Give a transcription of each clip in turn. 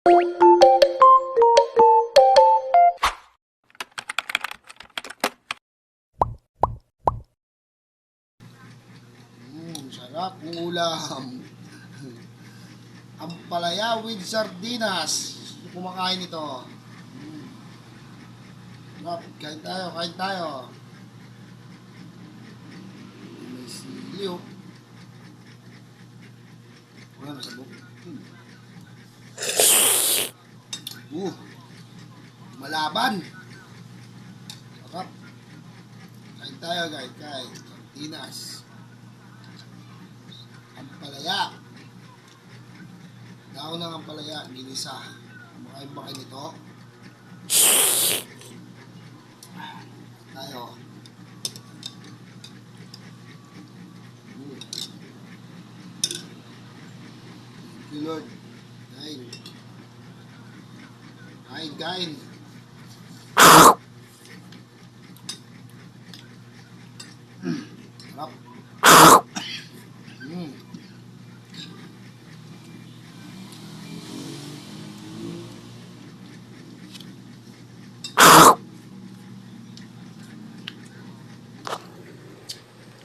Sarap ng ulam. Ampalaya with sardinas. Kumakain ito. Sarap. Kain tayo, kain tayo. May siliw. Wala na sabog. Malaban. Sarap. Kain tayo, guys. Kain. Sardinas. Ampalaya. Daon ng ampalaya, ginisa. Kumakain ba kayo nito? Tayo. Thank you, Lord. Kain. Kain, kain. Sarap.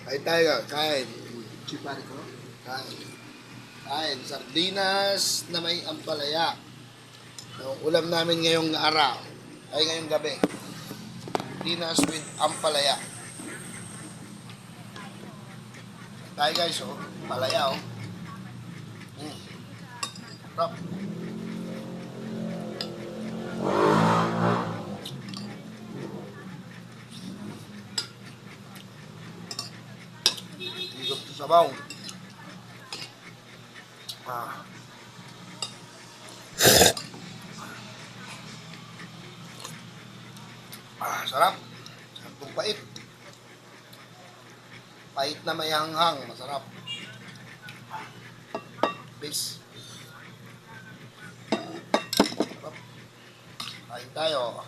Kain tayo, kain. Chipari ko. Kain. Kain. Sardinas na may ampalaya. Ang ulam namin ngayong araw. Ay ngayong gabi. Sardinas with ampalaya. Tayo guys, oh. Ampalaya, oh. Sarap. Higop sa sabaw. Sarap. Sarap kong pait. Pait na may hanghang. Masarap. Peace. Sarap. Kain tayo.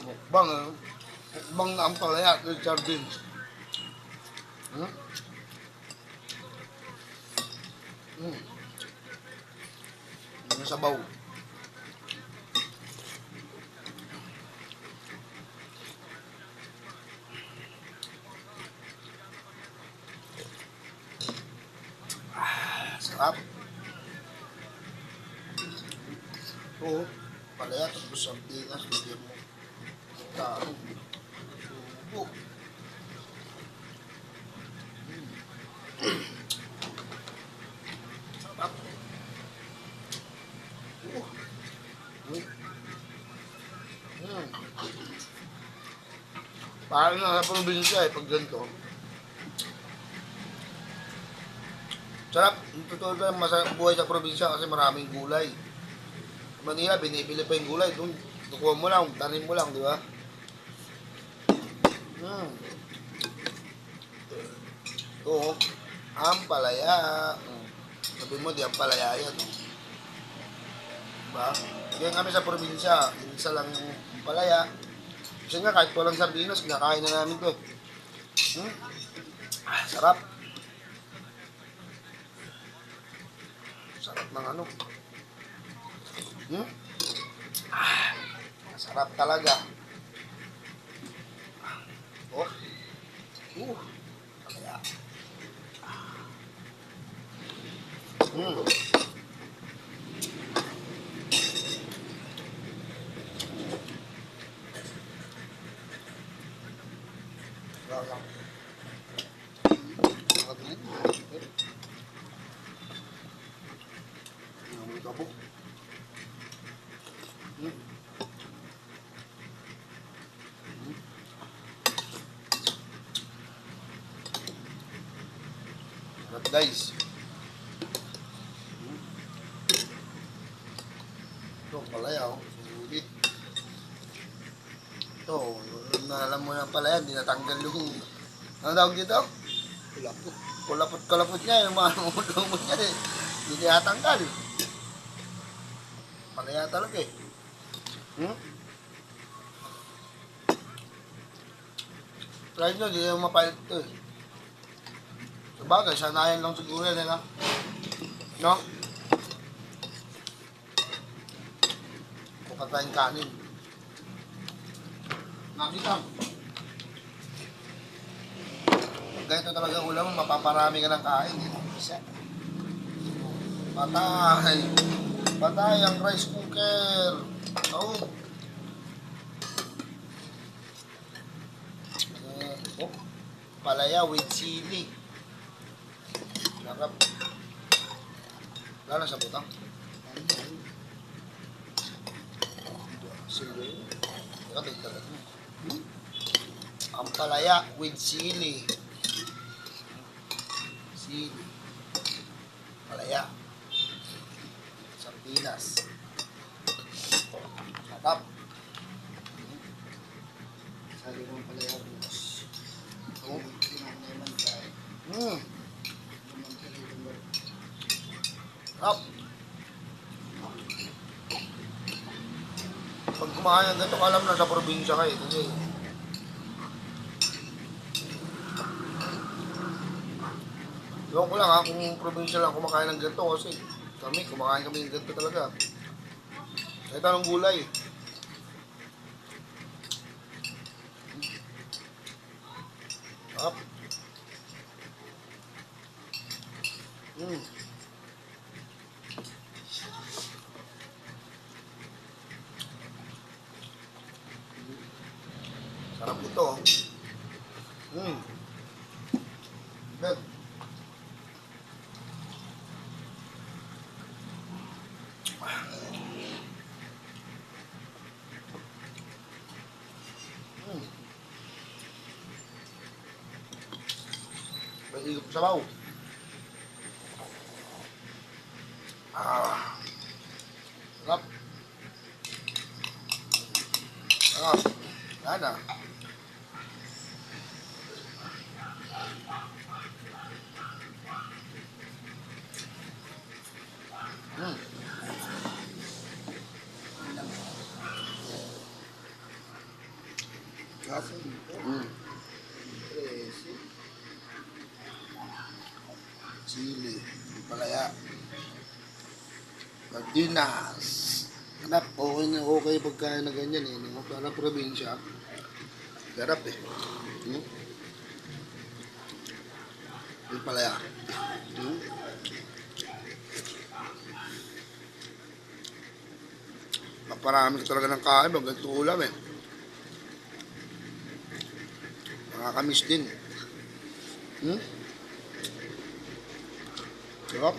Mukbang, mukbang na ampalaya with sardines. Yung sabaw. Sarap. Oo. Palaya, tapos sardinas, bigyan mo. Tao. Subo. Sarap. Parang na sa probinsya pag ganito. Sarap. Totoo lang, masarap buhay sa probinsya kasi maraming gulay. Sa Manila, binibili pa yung gulay. Doon, tukuha mo lang, tanim mo lang, di ba? Ito, ampalaya. Sabi mo, di ampalaya yan. Diba? Kaya kami sa probinsya, isa lang yung ampalaya. Kasi nga, kahit walang sardinas, kinakain na namin to. Sarap. Sarap ng ano. Sarap talaga. Oh. Kaya. Guys, ito palaya, oh. Sulit. Ito, alam mo yung palaya, hindi natanggal yung ano tawag dito? Kulapot. Kulapot niya, yung mga ulo niya eh. Hindi natanggal. Palaya talaga eh. Try nyo, di yung mapait ito eh. Sabagay, sanayan lang siguro yan, no? No? Bukat tayong kanin. Nakita. Ganito talaga ulam, mapaparami ka ng kain. Isa. Patay. Patay ang rice cooker. Oh. Oh. Palaya with chili. Sarap. Lalo sa butang. Sili. Ito talaga. Ang palaya with chili. Sili. Palaya. Sardinas. Sarap. Sali ng palaya bukas. Oh. Sarap. Pag kumain ng ganito, alam na sa probinsya kayo. Kasi ewan ko lang ha, kung probinsya lang kumakain ng ganito kasi kami, kumakain kami ng ganito talaga. Kahit anong gulay. Sarap. Sarap ito. Bet. May higop sa baw. Sarap. Sarap. Yan na. Chili, palaya, sardinas. Sarap, okay na okay pagkain na ganyan eh. No? Para probinsya, sarap eh. Yung palaya. Maparami talaga ng kain, mag ganito ulam eh. Nakakamiss din. Sarap.